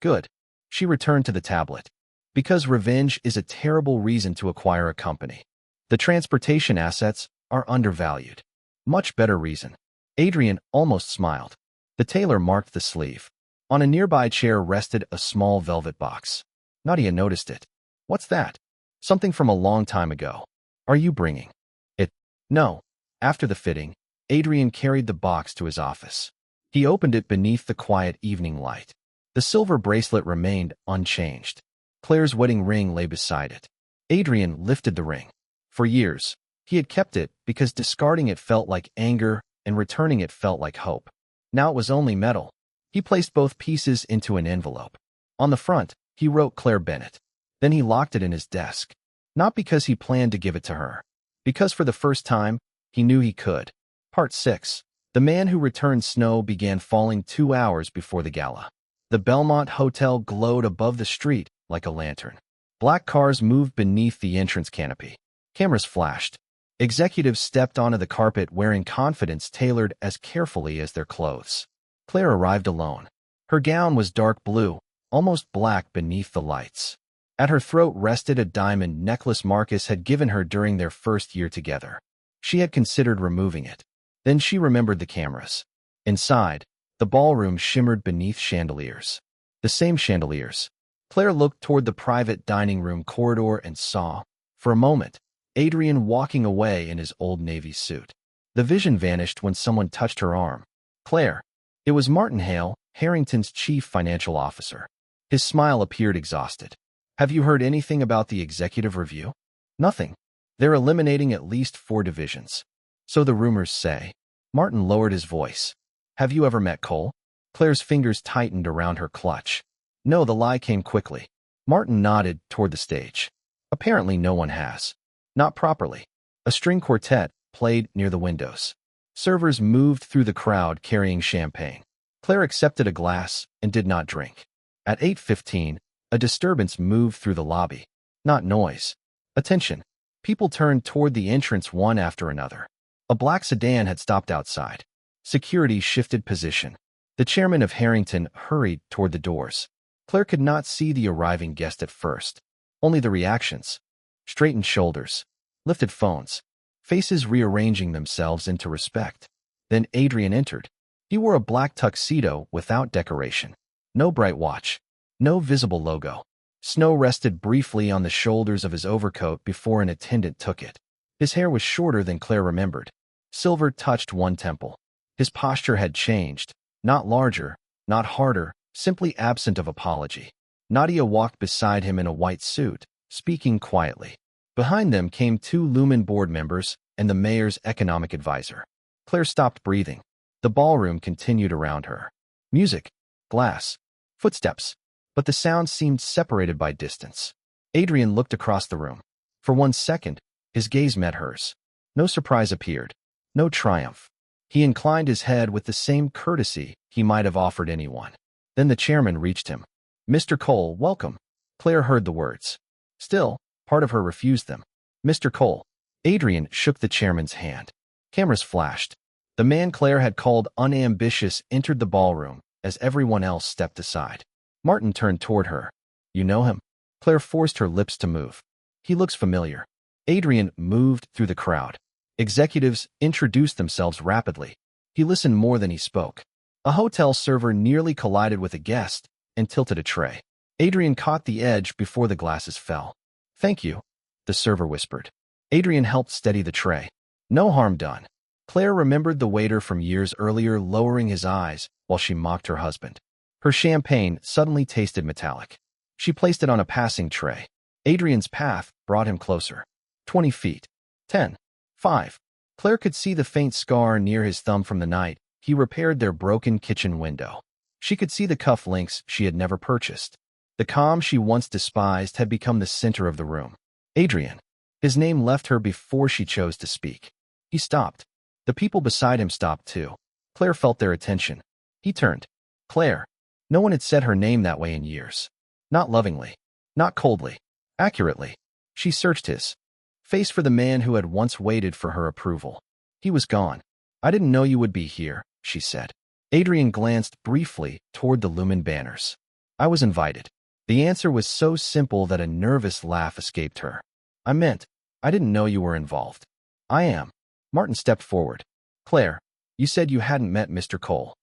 Good. She returned to the tablet. Because revenge is a terrible reason to acquire a company. The transportation assets are undervalued. Much better reason. Adrian almost smiled. The tailor marked the sleeve. On a nearby chair rested a small velvet box. Nadia noticed it. What's that? Something from a long time ago. Are you bringing it? No. After the fitting, Adrian carried the box to his office. He opened it beneath the quiet evening light. The silver bracelet remained unchanged. Claire's wedding ring lay beside it. Adrian lifted the ring. For years, he had kept it because discarding it felt like anger and returning it felt like hope. Now it was only metal. He placed both pieces into an envelope. On the front, he wrote Claire Bennett. Then he locked it in his desk. Not because he planned to give it to her. Because for the first time, he knew he could. Part 6. The man who returned snow began falling 2 hours before the gala. The Belmont Hotel glowed above the street like a lantern. Black cars moved beneath the entrance canopy. Cameras flashed. Executives stepped onto the carpet wearing confidence tailored as carefully as their clothes. Claire arrived alone. Her gown was dark blue, almost black beneath the lights. At her throat rested a diamond necklace Marcus had given her during their first year together. She had considered removing it. Then she remembered the cameras. Inside, the ballroom shimmered beneath chandeliers. The same chandeliers. Claire looked toward the private dining room corridor and saw, for a moment, Adrian walking away in his old Navy suit. The vision vanished when someone touched her arm. Claire. It was Martin Hale, Harrington's chief financial officer. His smile appeared exhausted. Have you heard anything about the executive review? Nothing. They're eliminating at least 4 divisions. So the rumors say. Martin lowered his voice. Have you ever met Cole? Claire's fingers tightened around her clutch. No, the lie came quickly. Martin nodded toward the stage. Apparently no one has. Not properly. A string quartet played near the windows. Servers moved through the crowd carrying champagne. Claire accepted a glass and did not drink. At 8:15, a disturbance moved through the lobby. Not noise. Attention. People turned toward the entrance one after another. A black sedan had stopped outside. Security shifted position. The chairman of Harrington hurried toward the doors. Claire could not see the arriving guest at first. Only the reactions. Straightened shoulders. Lifted phones. Faces rearranging themselves into respect. Then Adrian entered. He wore a black tuxedo without decoration. No bright watch. No visible logo. Snow rested briefly on the shoulders of his overcoat before an attendant took it. His hair was shorter than Claire remembered. Silver touched one temple. His posture had changed. Not larger, not harder, simply absent of apology. Nadia walked beside him in a white suit, speaking quietly. Behind them came 2 Lumen board members and the mayor's economic advisor. Claire stopped breathing. The ballroom continued around her. Music, glass, footsteps, but the sound seemed separated by distance. Adrian looked across the room. For 1 second, his gaze met hers. No surprise appeared. No triumph. He inclined his head with the same courtesy he might have offered anyone. Then the chairman reached him. Mr. Cole, welcome. Claire heard the words. Still, part of her refused them. Mr. Cole. Adrian shook the chairman's hand. Cameras flashed. The man Claire had called unambitious entered the ballroom as everyone else stepped aside. Martin turned toward her. You know him? Claire forced her lips to move. He looks familiar. Adrian moved through the crowd. Executives introduced themselves rapidly. He listened more than he spoke. A hotel server nearly collided with a guest and tilted a tray. Adrian caught the edge before the glasses fell. Thank you, the server whispered. Adrian helped steady the tray. No harm done. Claire remembered the waiter from years earlier lowering his eyes while she mocked her husband. Her champagne suddenly tasted metallic. She placed it on a passing tray. Adrian's path brought him closer. 20 feet. 10. 5. Claire could see the faint scar near his thumb from the night he repaired their broken kitchen window. She could see the cuff links she had never purchased. The calm she once despised had become the center of the room. Adrian. His name left her before she chose to speak. He stopped. The people beside him stopped too. Claire felt their attention. He turned. Claire. No one had said her name that way in years. Not lovingly. Not coldly. Accurately. She searched his face for the man who had once waited for her approval. He was gone. I didn't know you would be here, she said. Adrian glanced briefly toward the Lumen banners. I was invited. The answer was so simple that a nervous laugh escaped her. I meant, I didn't know you were involved. I am. Martin stepped forward. Claire, you said you hadn't met Mr. Cole.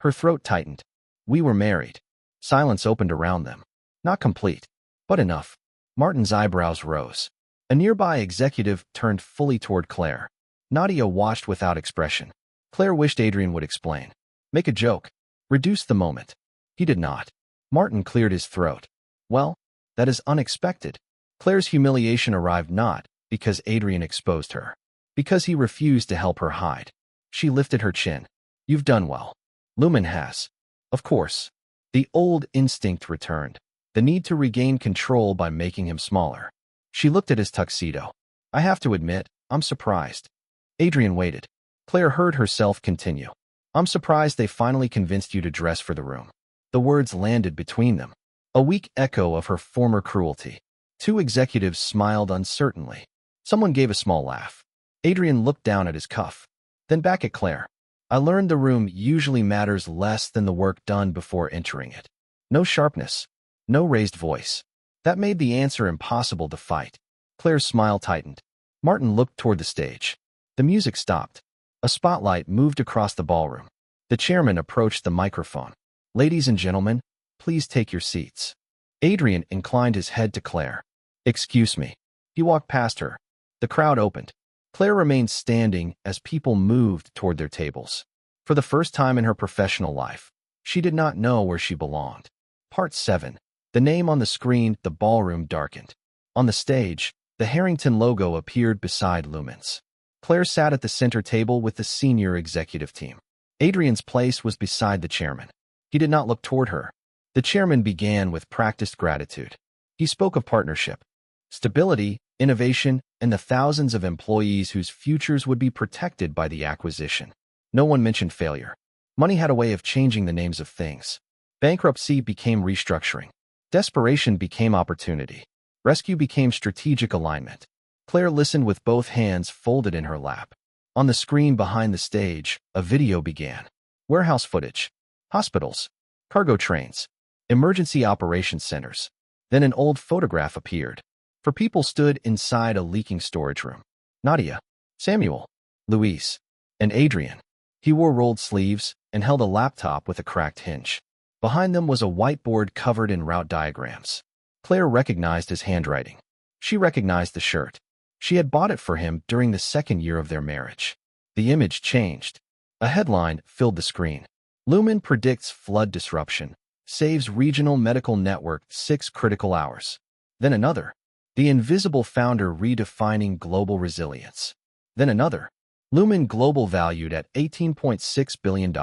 Her throat tightened. We were married. Silence opened around them. Not complete, but enough. Martin's eyebrows rose. A nearby executive turned fully toward Claire. Nadia watched without expression. Claire wished Adrian would explain. Make a joke. Reduce the moment. He did not. Martin cleared his throat. Well, that is unexpected. Claire's humiliation arrived not because Adrian exposed her, because he refused to help her hide. She lifted her chin. You've done well. Lumen has. Of course. The old instinct returned, the need to regain control by making him smaller. She looked at his tuxedo. I have to admit, I'm surprised. Adrian waited. Claire heard herself continue. I'm surprised they finally convinced you to dress for the room. The words landed between them. A weak echo of her former cruelty. Two executives smiled uncertainly. Someone gave a small laugh. Adrian looked down at his cuff, then back at Claire. I learned the room usually matters less than the work done before entering it. No sharpness. No raised voice. That made the answer impossible to fight. Claire's smile tightened. Martin looked toward the stage. The music stopped. A spotlight moved across the ballroom. The chairman approached the microphone. Ladies and gentlemen, please take your seats. Adrian inclined his head to Claire. Excuse me. He walked past her. The crowd opened. Claire remained standing as people moved toward their tables. For the first time in her professional life, she did not know where she belonged. Part 7. The name on the screen, the ballroom darkened. On the stage, the Harrington logo appeared beside Lumen's. Claire sat at the center table with the senior executive team. Adrian's place was beside the chairman. He did not look toward her. The chairman began with practiced gratitude. He spoke of partnership, stability, innovation, and the thousands of employees whose futures would be protected by the acquisition. No one mentioned failure. Money had a way of changing the names of things. Bankruptcy became restructuring. Desperation became opportunity. Rescue became strategic alignment. Claire listened with both hands folded in her lap. On the screen behind the stage, a video began. Warehouse footage. Hospitals. Cargo trains. Emergency operations centers. Then an old photograph appeared. For people stood inside a leaking storage room. Nadia, Samuel, Luis, and Adrian. He wore rolled sleeves and held a laptop with a cracked hinge. Behind them was a whiteboard covered in route diagrams. Claire recognized his handwriting. She recognized the shirt. She had bought it for him during the second year of their marriage. The image changed. A headline filled the screen. Lumen predicts flood disruption. Saves regional medical network 6 critical hours. Then another. The invisible founder redefining global resilience. Then another. Lumen Global valued at $18.6 billion.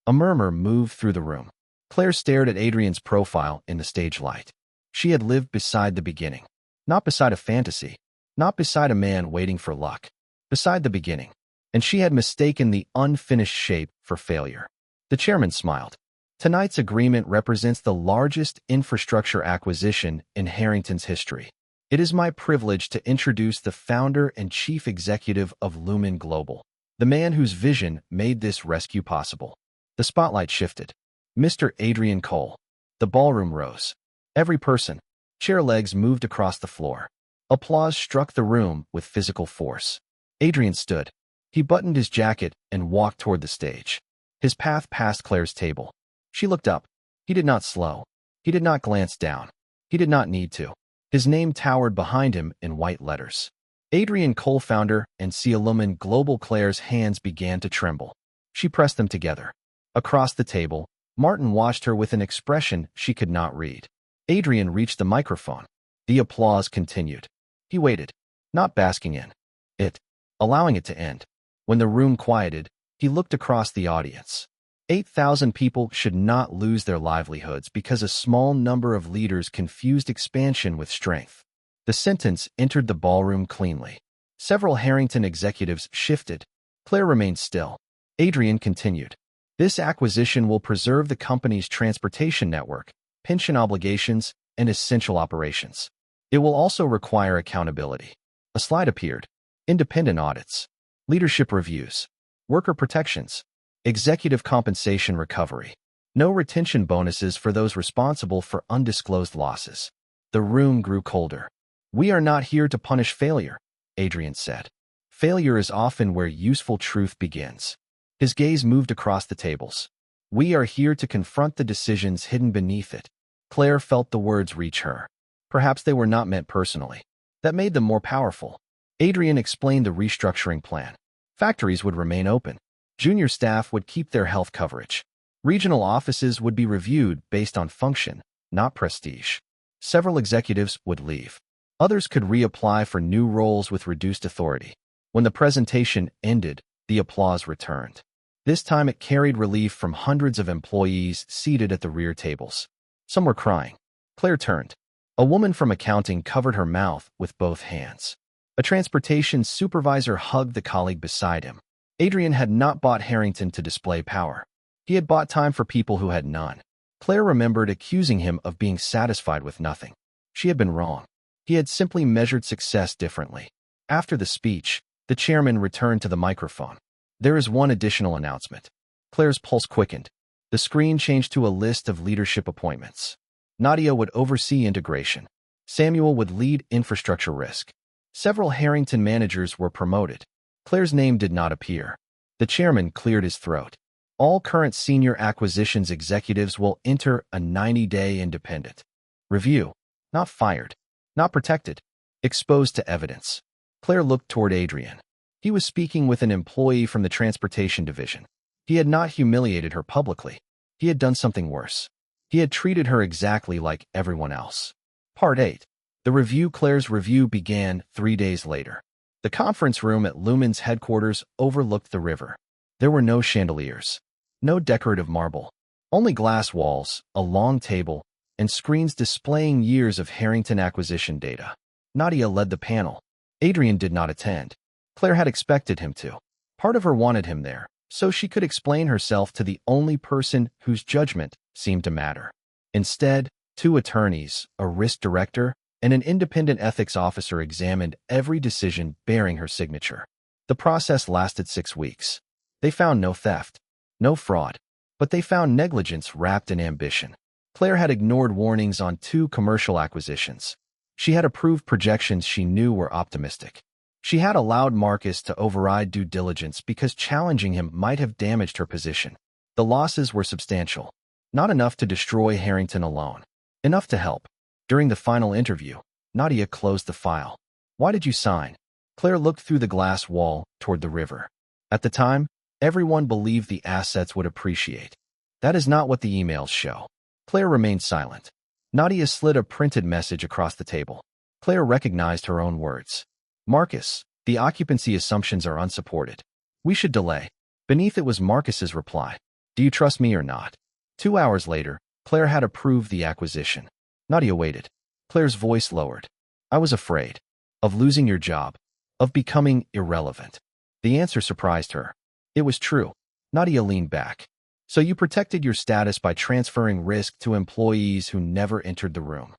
A murmur moved through the room. Claire stared at Adrian's profile in the stage light. She had lived beside the beginning. Not beside a fantasy. Not beside a man waiting for luck. Beside the beginning. And she had mistaken the unfinished shape for failure. The chairman smiled. Tonight's agreement represents the largest infrastructure acquisition in Harrington's history. It is my privilege to introduce the founder and chief executive of Lumen Global, the man whose vision made this rescue possible. The spotlight shifted. Mr. Adrian Cole. The ballroom rose. Every person, chair legs moved across the floor. Applause struck the room with physical force. Adrian stood. He buttoned his jacket and walked toward the stage. His path passed Claire's table. She looked up. He did not slow. He did not glance down. He did not need to. His name towered behind him in white letters. Adrian Cole, founder and CEO Lumen Global. Claire's hands began to tremble. She pressed them together. Across the table, Martin watched her with an expression she could not read. Adrian reached the microphone. The applause continued. He waited, not basking in it, allowing it to end. When the room quieted, he looked across the audience. 8,000 people should not lose their livelihoods because a small number of leaders confused expansion with strength. The sentence entered the ballroom cleanly. Several Harrington executives shifted. Claire remained still. Adrian continued. This acquisition will preserve the company's transportation network, pension obligations, and essential operations. It will also require accountability. A slide appeared. Independent audits, leadership reviews, worker protections, executive compensation recovery. No retention bonuses for those responsible for undisclosed losses. The room grew colder. We are not here to punish failure, Adrian said. Failure is often where useful truth begins. His gaze moved across the tables. We are here to confront the decisions hidden beneath it. Claire felt the words reach her. Perhaps they were not meant personally. That made them more powerful. Adrian explained the restructuring plan. Factories would remain open. Junior staff would keep their health coverage. Regional offices would be reviewed based on function, not prestige. Several executives would leave. Others could reapply for new roles with reduced authority. When the presentation ended, the applause returned. This time it carried relief from hundreds of employees seated at the rear tables. Some were crying. Claire turned. A woman from accounting covered her mouth with both hands. A transportation supervisor hugged the colleague beside him. Adrian had not bought Harrington to display power. He had bought time for people who had none. Claire remembered accusing him of being satisfied with nothing. She had been wrong. He had simply measured success differently. After the speech, the chairman returned to the microphone. There is one additional announcement. Claire's pulse quickened. The screen changed to a list of leadership appointments. Nadia would oversee integration. Samuel would lead infrastructure risk. Several Harrington managers were promoted. Claire's name did not appear. The chairman cleared his throat. All current senior acquisitions executives will enter a 90-day independent review. Not fired. Not protected. Exposed to evidence. Claire looked toward Adrian. He was speaking with an employee from the transportation division. He had not humiliated her publicly. He had done something worse. He had treated her exactly like everyone else. Part 8. The review. Claire's review began 3 days later. The conference room at Lumen's headquarters overlooked the river. There were no chandeliers, no decorative marble, only glass walls, a long table, and screens displaying years of Harrington acquisition data. Nadia led the panel. Adrian did not attend. Claire had expected him to. Part of her wanted him there, so she could explain herself to the only person whose judgment seemed to matter. Instead, 2 attorneys, a risk director, and an independent ethics officer examined every decision bearing her signature. The process lasted 6 weeks. They found no theft, no fraud, but they found negligence wrapped in ambition. Claire had ignored warnings on 2 commercial acquisitions. She had approved projections she knew were optimistic. She had allowed Marcus to override due diligence because challenging him might have damaged her position. The losses were substantial. Not enough to destroy Harrington alone. Enough to help. During the final interview, Nadia closed the file. Why did you sign? Claire looked through the glass wall toward the river. At the time, everyone believed the assets would appreciate. That is not what the emails show. Claire remained silent. Nadia slid a printed message across the table. Claire recognized her own words. Marcus, the occupancy assumptions are unsupported. We should delay. Beneath it was Marcus's reply. Do you trust me or not? 2 hours later, Claire had approved the acquisition. Nadia waited. Claire's voice lowered. I was afraid. Of losing your job. Of becoming irrelevant. The answer surprised her. It was true. Nadia leaned back. So you protected your status by transferring risk to employees who never entered the room.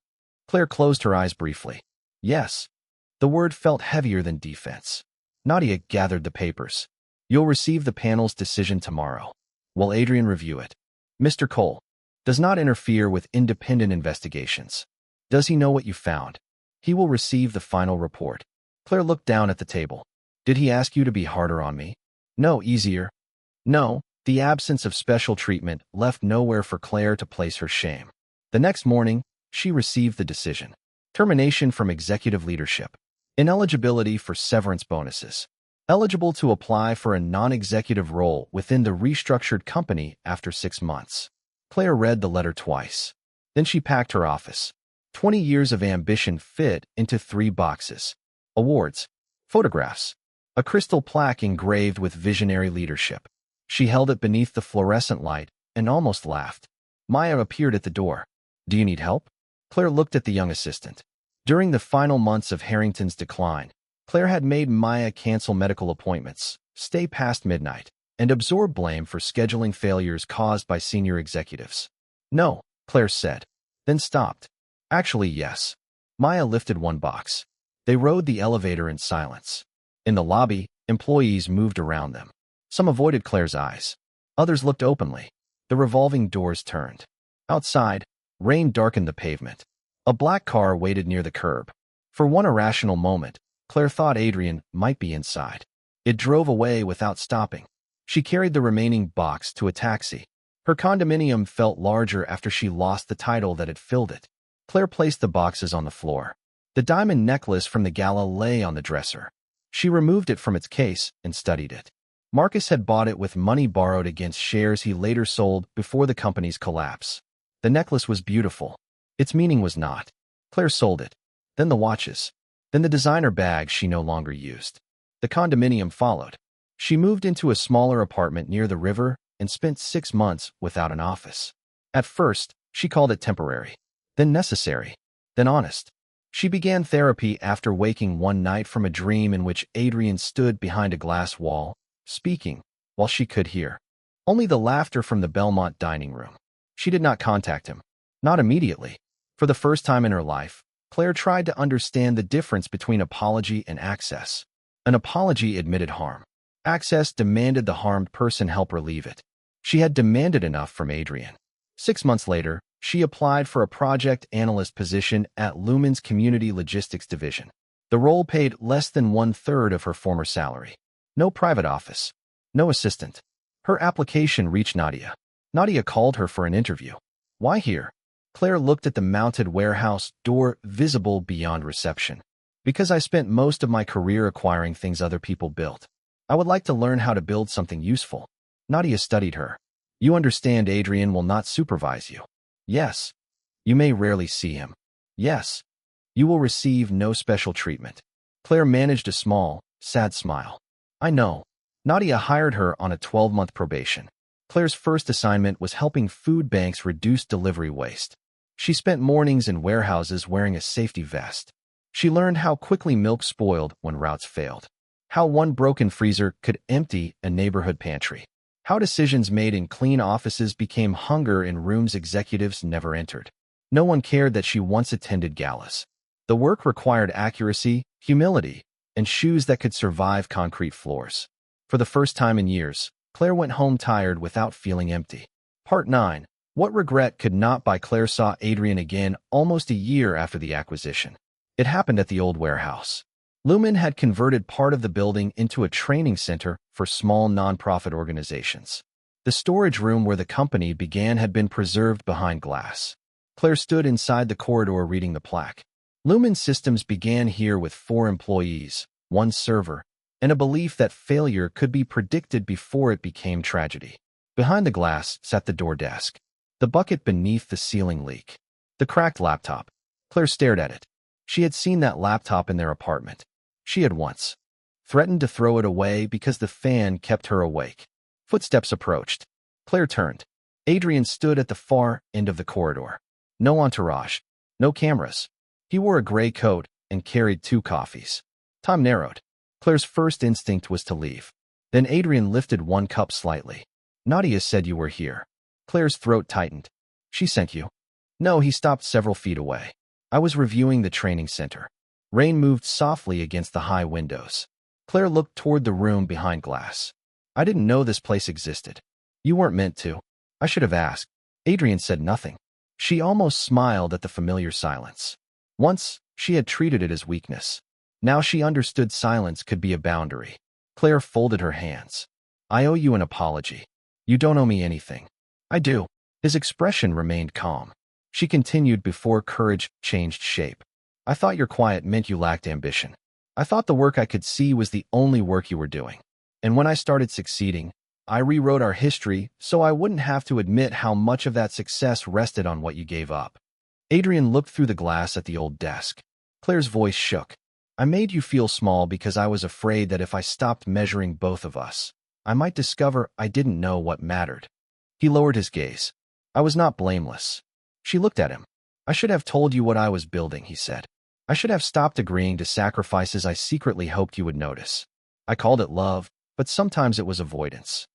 Claire closed her eyes briefly. Yes. The word felt heavier than defense. Nadia gathered the papers. You'll receive the panel's decision tomorrow. Will Adrian review it? Mr. Cole does not interfere with independent investigations. Does he know what you found? He will receive the final report. Claire looked down at the table. Did he ask you to be harder on me? No, easier. No, the absence of special treatment left nowhere for Claire to place her shame. The next morning, she received the decision. Termination from executive leadership. Ineligibility for severance bonuses. Eligible to apply for a non-executive role within the restructured company after 6 months. Claire read the letter twice. Then she packed her office. 20 years of ambition fit into 3 boxes. Awards. Photographs. A crystal plaque engraved with visionary leadership. She held it beneath the fluorescent light and almost laughed. Maya appeared at the door. Do you need help? Claire looked at the young assistant. During the final months of Harrington's decline, Claire had made Maya cancel medical appointments, stay past midnight, and absorb blame for scheduling failures caused by senior executives. No, Claire said, then stopped. Actually, yes. Maya lifted one box. They rode the elevator in silence. In the lobby, employees moved around them. Some avoided Claire's eyes. Others looked openly. The revolving doors turned. Outside, rain darkened the pavement. A black car waited near the curb. For one irrational moment, Claire thought Adrian might be inside. It drove away without stopping. She carried the remaining box to a taxi. Her condominium felt larger after she lost the title that had filled it. Claire placed the boxes on the floor. The diamond necklace from the gala lay on the dresser. She removed it from its case and studied it. Marcus had bought it with money borrowed against shares he later sold before the company's collapse. The necklace was beautiful. Its meaning was not. Claire sold it. Then the watches. Then the designer bag she no longer used. The condominium followed. She moved into a smaller apartment near the river and spent 6 months without an office. At first, she called it temporary, then necessary, then honest. She began therapy after waking one night from a dream in which Adrian stood behind a glass wall, speaking, while she could hear only the laughter from the Belmont dining room. She did not contact him. Not immediately. For the first time in her life, Claire tried to understand the difference between apology and access. An apology admitted harm. Access demanded the harmed person help relieve it. She had demanded enough from Adrian. 6 months later, she applied for a project analyst position at Lumen's Community Logistics Division. The role paid less than 1/3 of her former salary. No private office. No assistant. Her application reached Nadia. Nadia called her for an interview. Why here? Claire looked at the mounted warehouse door visible beyond reception. Because I spent most of my career acquiring things other people built. I would like to learn how to build something useful. Nadia studied her. You understand Adrian will not supervise you. Yes. You may rarely see him. Yes. You will receive no special treatment. Claire managed a small, sad smile. I know. Nadia hired her on a 12-month probation. Claire's first assignment was helping food banks reduce delivery waste. She spent mornings in warehouses wearing a safety vest. She learned how quickly milk spoiled when routes failed. How one broken freezer could empty a neighborhood pantry. How decisions made in clean offices became hunger in rooms executives never entered. No one cared that she once attended galas. The work required accuracy, humility, and shoes that could survive concrete floors. For the first time in years, Claire went home tired without feeling empty. Part 9. What regret could not buy? Claire saw Adrian again almost a year after the acquisition. It happened at the old warehouse. Lumen had converted part of the building into a training center for small nonprofit organizations. The storage room where the company began had been preserved behind glass. Claire stood inside the corridor reading the plaque. Lumen Systems began here with 4 employees, 1 server, and a belief that failure could be predicted before it became tragedy. Behind the glass sat the door desk. The bucket beneath the ceiling leak. The cracked laptop. Claire stared at it. She had seen that laptop in their apartment. She had once threatened to throw it away because the fan kept her awake. Footsteps approached. Claire turned. Adrian stood at the far end of the corridor. No entourage. No cameras. He wore a gray coat and carried 2 coffees. Time narrowed. Claire's first instinct was to leave. Then Adrian lifted one cup slightly. Nadia said you were here. Claire's throat tightened. She sent you? No, he stopped several feet away. I was reviewing the training center. Rain moved softly against the high windows. Claire looked toward the room behind glass. I didn't know this place existed. You weren't meant to. I should have asked. Adrian said nothing. She almost smiled at the familiar silence. Once, she had treated it as weakness. Now she understood silence could be a boundary. Claire folded her hands. I owe you an apology. You don't owe me anything. I do. His expression remained calm. She continued before courage changed shape. I thought your quiet meant you lacked ambition. I thought the work I could see was the only work you were doing. And when I started succeeding, I rewrote our history so I wouldn't have to admit how much of that success rested on what you gave up. Adrian looked through the glass at the old desk. Claire's voice shook. I made you feel small because I was afraid that if I stopped measuring both of us, I might discover I didn't know what mattered. He lowered his gaze. I was not blameless. She looked at him. I should have told you what I was building, he said. I should have stopped agreeing to sacrifices I secretly hoped you would notice. I called it love, but sometimes it was avoidance.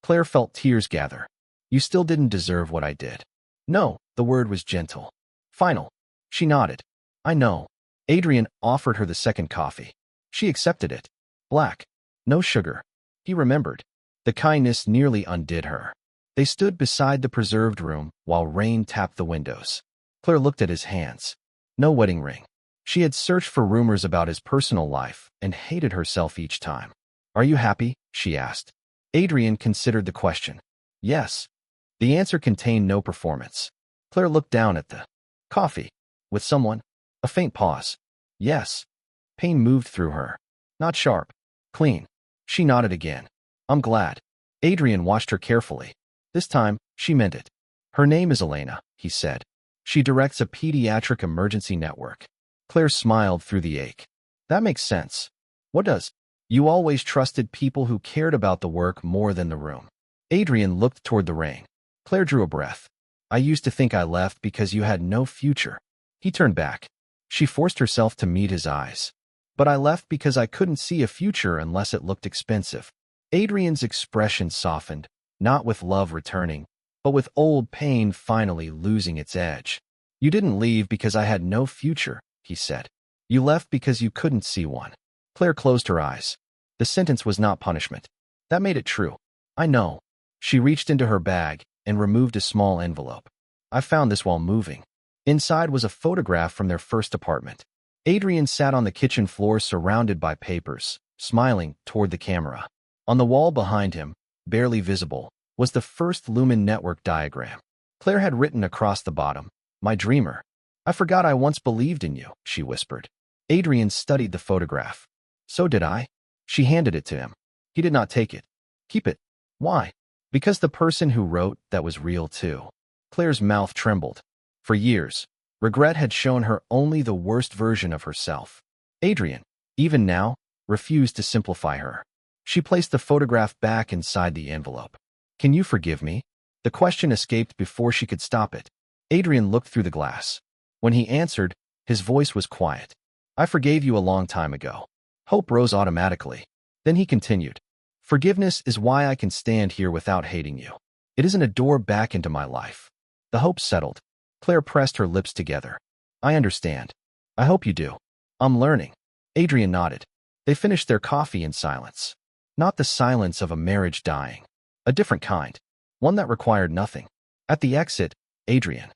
Claire felt tears gather. You still didn't deserve what I did. No, the word was gentle. Final. She nodded. I know. Adrian offered her the second coffee. She accepted it. Black. No sugar. He remembered. The kindness nearly undid her. They stood beside the preserved room while rain tapped the windows. Claire looked at his hands. No wedding ring. She had searched for rumors about his personal life and hated herself each time. Are you happy? She asked. Adrian considered the question. Yes. The answer contained no performance. Claire looked down at the coffee. With someone? A faint pause. Yes. Pain moved through her. Not sharp. Clean. She nodded again. I'm glad. Adrian watched her carefully. This time, she meant it. Her name is Elena, he said. She directs a pediatric emergency network. Claire smiled through the ache. That makes sense. What does? You always trusted people who cared about the work more than the room. Adrian looked toward the rain. Claire drew a breath. I used to think I left because you had no future. He turned back. She forced herself to meet his eyes. But I left because I couldn't see a future unless it looked expensive. Adrian's expression softened, not with love returning, but with old pain finally losing its edge. You didn't leave because I had no future, he said. You left because you couldn't see one. Claire closed her eyes. The sentence was not punishment. That made it true. I know. She reached into her bag and removed a small envelope. I found this while moving. Inside was a photograph from their first apartment. Adrian sat on the kitchen floor surrounded by papers, smiling toward the camera. On the wall behind him, barely visible, was the first Lumen network diagram. Claire had written across the bottom, My dreamer. I forgot I once believed in you, she whispered. Adrian studied the photograph. So did I. She handed it to him. He did not take it. Keep it. Why? Because the person who wrote that was real too. Claire's mouth trembled. For years, regret had shown her only the worst version of herself. Adrian, even now, refused to simplify her. She placed the photograph back inside the envelope. Can you forgive me? The question escaped before she could stop it. Adrian looked through the glass. When he answered, his voice was quiet. I forgave you a long time ago. Hope rose automatically. Then he continued. Forgiveness is why I can stand here without hating you. It isn't a door back into my life. The hope settled. Claire pressed her lips together. I understand. I hope you do. I'm learning. Adrian nodded. They finished their coffee in silence. Not the silence of a marriage dying. A different kind. One that required nothing. At the exit, Adrian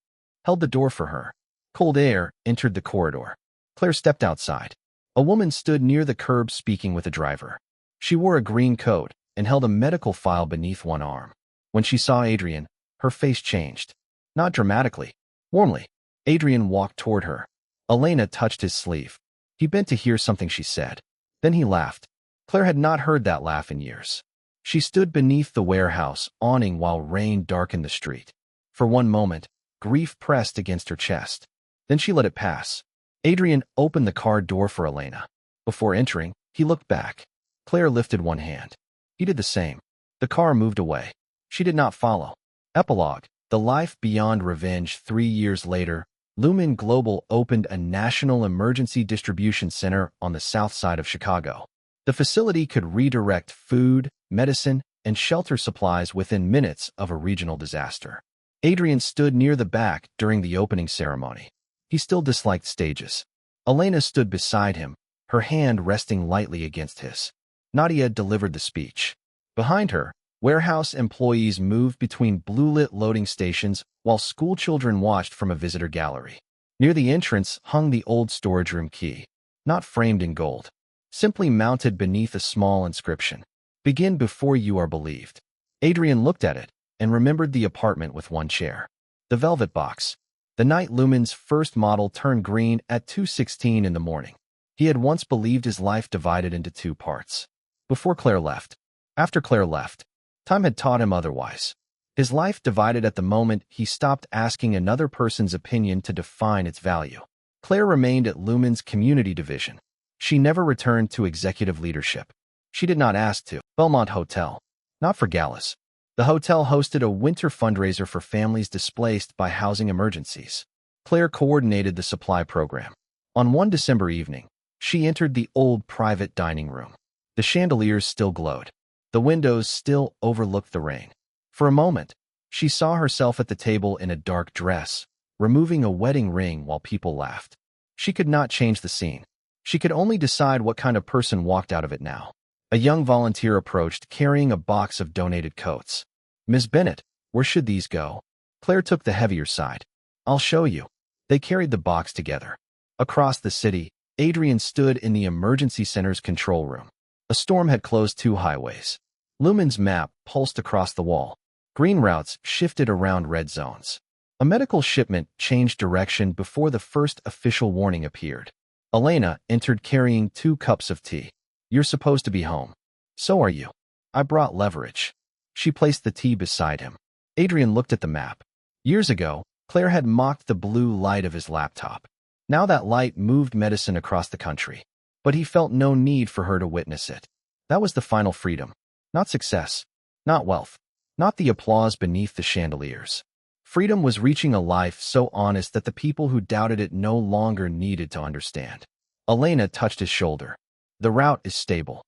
held the door for her. Cold air entered the corridor. Claire stepped outside. A woman stood near the curb speaking with a driver. She wore a green coat and held a medical file beneath one arm. When she saw Adrian, her face changed. Not dramatically. Warmly. Adrian walked toward her. Elena touched his sleeve. He bent to hear something she said. Then he laughed. Claire had not heard that laugh in years. She stood beneath the warehouse awning while rain darkened the street. For one moment, grief pressed against her chest. Then she let it pass. Adrian opened the car door for Elena. Before entering, he looked back. Claire lifted one hand. He did the same. The car moved away. She did not follow. Epilogue. The life beyond revenge. 3 years later, Lumen Global opened a national emergency distribution center on the south side of Chicago. The facility could redirect food, medicine, and shelter supplies within minutes of a regional disaster. Adrian stood near the back during the opening ceremony. He still disliked stages. Elena stood beside him, her hand resting lightly against his. Nadia delivered the speech. Behind her, warehouse employees moved between blue-lit loading stations while schoolchildren watched from a visitor gallery. Near the entrance hung the old storage room key, not framed in gold, simply mounted beneath a small inscription. Begin before you are believed. Adrian looked at it and remembered the apartment with one chair. The velvet box. The night Lumen's first model turned green at 2:16 in the morning. He had once believed his life divided into two parts. Before Claire left. After Claire left. Time had taught him otherwise. His life divided at the moment he stopped asking another person's opinion to define its value. Claire remained at Lumen's community division. She never returned to executive leadership. She did not ask to. Belmont Hotel. Not for galas. The hotel hosted a winter fundraiser for families displaced by housing emergencies. Claire coordinated the supply program. On one December evening, she entered the old private dining room. The chandeliers still glowed. The windows still overlooked the rain. For a moment, she saw herself at the table in a dark dress, removing a wedding ring while people laughed. She could not change the scene. She could only decide what kind of person walked out of it now. A young volunteer approached, carrying a box of donated coats. Ms. Bennett, where should these go? Claire took the heavier side. I'll show you. They carried the box together. Across the city, Adrian stood in the emergency center's control room. A storm had closed two highways. Lumen's map pulsed across the wall. Green routes shifted around red zones. A medical shipment changed direction before the first official warning appeared. Elena entered carrying 2 cups of tea. You're supposed to be home. So are you. I brought leverage. She placed the tea beside him. Adrian looked at the map. Years ago, Claire had mocked the blue light of his laptop. Now that light moved medicine across the country. But he felt no need for her to witness it. That was the final freedom. Not success. Not wealth. Not the applause beneath the chandeliers. Freedom was reaching a life so honest that the people who doubted it no longer needed to understand. Elena touched his shoulder. The route is stable.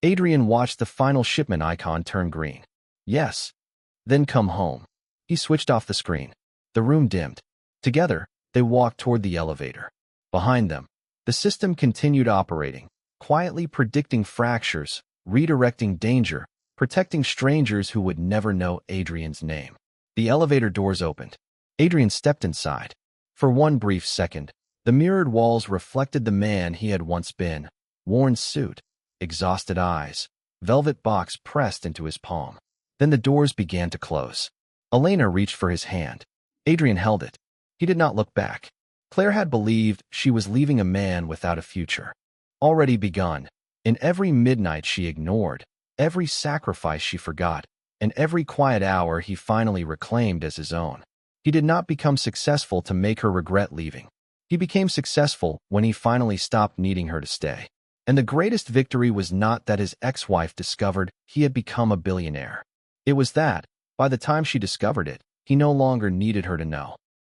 Adrian watched the final shipment icon turn green. Yes. Then come home. He switched off the screen. The room dimmed. Together, they walked toward the elevator. Behind them, the system continued operating, quietly predicting fractures, redirecting danger, protecting strangers who would never know Adrian's name. The elevator doors opened. Adrian stepped inside. For one brief second, the mirrored walls reflected the man he had once been. Worn suit, exhausted eyes, velvet box pressed into his palm. Then the doors began to close. Elena reached for his hand. Adrian held it. He did not look back. Claire had believed she was leaving a man without a future. Already begun. In every midnight she ignored, every sacrifice she forgot, and every quiet hour he finally reclaimed as his own. He did not become successful to make her regret leaving. He became successful when he finally stopped needing her to stay. And the greatest victory was not that his ex-wife discovered he had become a billionaire. It was that, by the time she discovered it, he no longer needed her to know.